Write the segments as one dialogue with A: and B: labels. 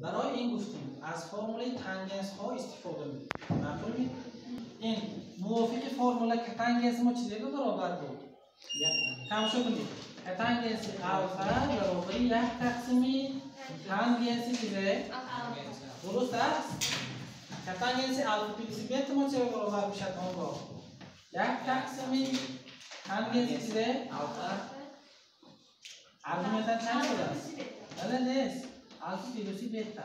A: برای این گفتیم از فرمول تانجنس ها استفاده می‌کنیم. مفهومی؟ این موافق فرمول که تانجنس ما چیزی رو برابر بود. تماشا کنید. تانجنس آلفا برابر 1 تقسیم تانجنس چیزه؟ درست است؟ تانجنس آلفا پلاس بتا ما چه برابر میشه آنگاه؟ 1 تقسیم تانجنس چیزه؟ آلفا. آرگومنت چند شده است؟ بله نیست. آلفا پلاس بتا.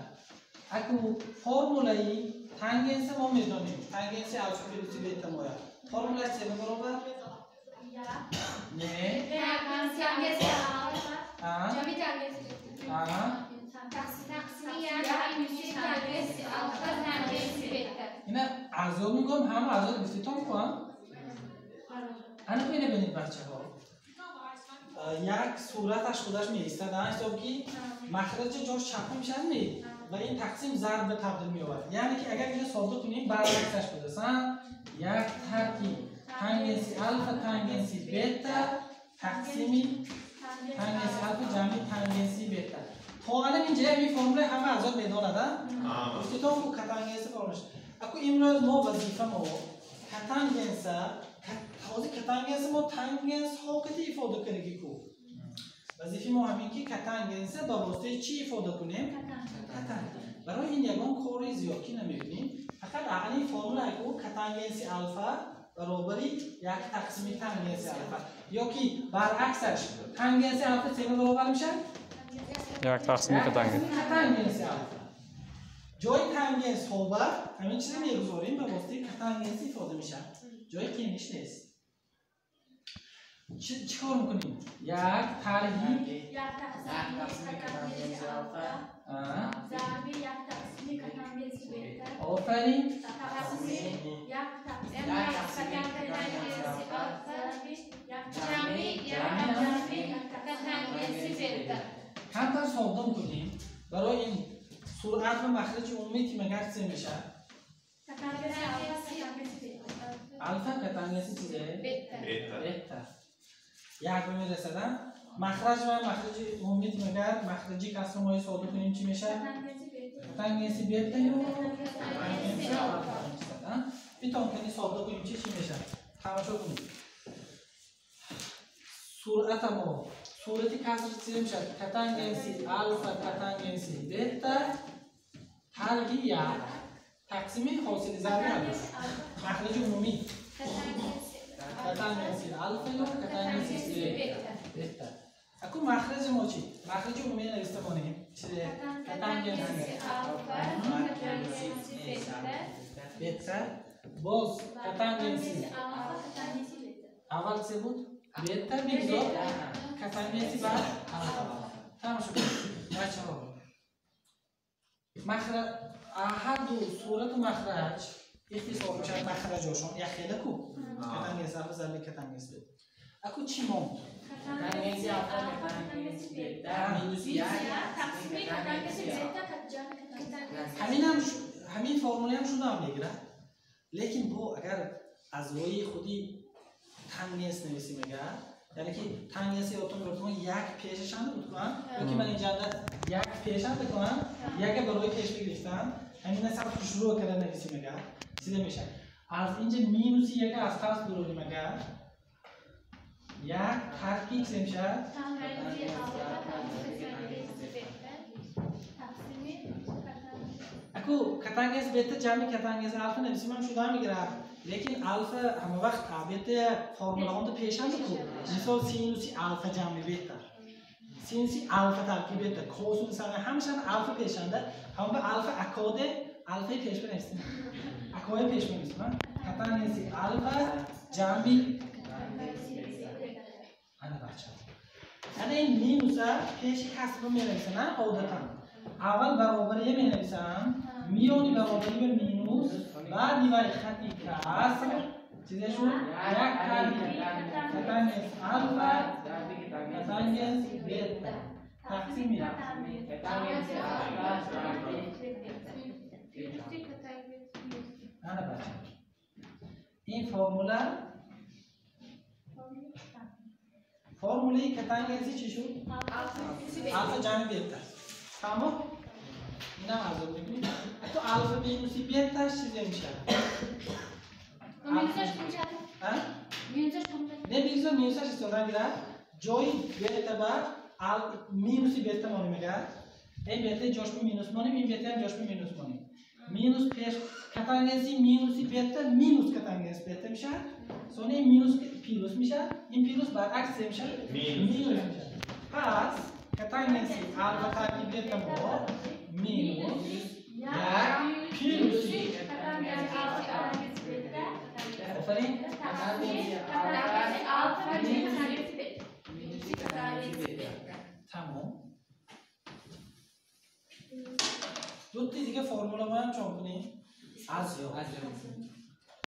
A: اکو فرمولای تانجنس ما میدونیم. تانجنس آلفا پلاس بتا ما. فرمولا چه برابر؟ نه.
B: تانجنس آلفا. جمعی تانجنس بتا.
A: اینا اعضا میگم هم اعضا گفتیتون کنم انا بینه بینید بچه ها یک صورتش خودش میایستد حساب که مخرج جاش چپه میشن می و این تقسیم ضرب به تبدیل میآورد یعنی که اگر اینو ساده کنیم برعکسش بدرسن یک ترکیب تانجنس آلفا تانجنس بتا تقسیمی تانجنس آلفا جمعی تانجنس بتا تو الان اینجا این فرمول همه اعضا میدونن گفتیتون کو کتانجنس فرمولش اكو امروز ما وظیفه ما کتانجنس تازه کتانجنس ما تانجنس ها کتی ifade کنگی کو وظیفه ما همین که کتانجنس با واسطه چی ifade کنیم کتانجنس برای این یگان کاری زیادی نمی‌بینیم فقط عقلی فرمول اكو کتانجنس آلفا برابری 1 تقسیم تانجنس آلفا یا که برعکسش تانجنس آلفا چه برابر میشه
C: 1 تقسیم
A: کتانجنس آلفا جای تانجنس ها و همین چیزی میگذاریم به واسطه کتانجنس ifade میشه جای کینش نیست چی کار میکنیم؟ یک ترکیب
B: 1 تقسیم کتانجنس آلفا ضرب 1 تقسیم کتانجنس بتا
A: آفرین
B: تقسیم 1 تقسیم کتانجنس آلفا جمعی کتانجنس بتا
A: کمتر ساده میکنیم برای این سرعت و مخرج عمومی که مگر چه میشه؟ آلفا کتانجنس چیزه؟ بتا یک به میرسدن مخرج و مخرج عمومی که مگر مخرجی کسر مایه ساده کنیم چی میشه؟ کتانجنس بتا یا کتانجنس آلفا میشدن بیتون کنی ساده کنیم چی میشه؟ تماشا کنیم سرعت ما صورتی کسر چی میشه؟ کتانجنس آلفا کتانجنس بتا ترکیب 1 تقسیم حاصل ضربی هست مخرج عمومی کتانجنس آلفا یا کتانجنس بتا اكو مخرج ما چی؟ مخرج عمومی نوشته کنیم چیه؟ کتانجنس آلفا بتا باز کتانجنس اول چه بود؟ بتا بگذار کتانجنس بعد آلفا تماشا کنید بچه ها مخرج هر دو صورت و مخرج اختصار میشن مخرج هاشون یک خیلی کو کتانجنس آلفا ضرب کتانجنس بتا اكو چی موند؟
B: کتانجنس آلفا کتانجنس بتا مینوس 1 تقسیم کتانجنس بتا
A: همین فرموله هم شده هم میگیره لیکن با اگر از روی خودی تانجنس نویسیم اگر یعنی که تانجنس اتم یک پیشش هم بکنم یا که من اینجا یک پیش هم بکنم یک برای پیش بگرفتم همین سبب شروع کردن نویسیم اگر چیزی میشه از اینجا مینوس 1 از پس برونیم اگر یک ترکیب چه میشه؟ اكو کتانجنس بتا جمع کتانجنس آلفا نویسیم هم شده هم میگیره لیکن آلفا همه وقت تابعیت فرموله هم پیش هم بکن مثال سینوس آلفا جمع بتا سینوس آلفا ترکیب بتا کوسینوس همشان آلفا پیشنده هم به آلفا اکاد آلفا پیش بنویسیم اکاد پیش بنویسیم کتانجنس آلفا جمع انا بچه انا این مینوس پیش کسب رو می‌نویسم نه عادتاً اول برابری می‌نویسم میونی برابری به مینوس بعد دیوار خطی کسر چیزی شد یک ترکیب کتانجنس آلفا کتانجنس بتا تقسیمی کتانجنس آلفا انا بچه این فرموله کتانجنسی چی شد؟ آلفا جمع بتا تمام اینم عذاب می‌بینید. تو الفا مینوسی بیتا چیزی میشه.
D: مینوسش میشه. مینوسش میشه.
A: نه مینوسش استفاده می‌کنه. جای به اعتبار مینوسی بیتا مانی میگه. این بیتا جاش به مینوس مانی، این بیتا هم جاش به مینوس مانی. مینوس پیش کاتانگنسی مینوسی بیتا مینوس کاتانگنس بیتا میشه. سون این مینوس پیروس میشه. این پیروس برعکس میشه. مینوس میشه. پس کاتانگنسی الفا ترکیب بیتا مو مینوس یا پیروسی. آفرین. تمام. دو تا دیگه فرمول ما هم چون کنیم. از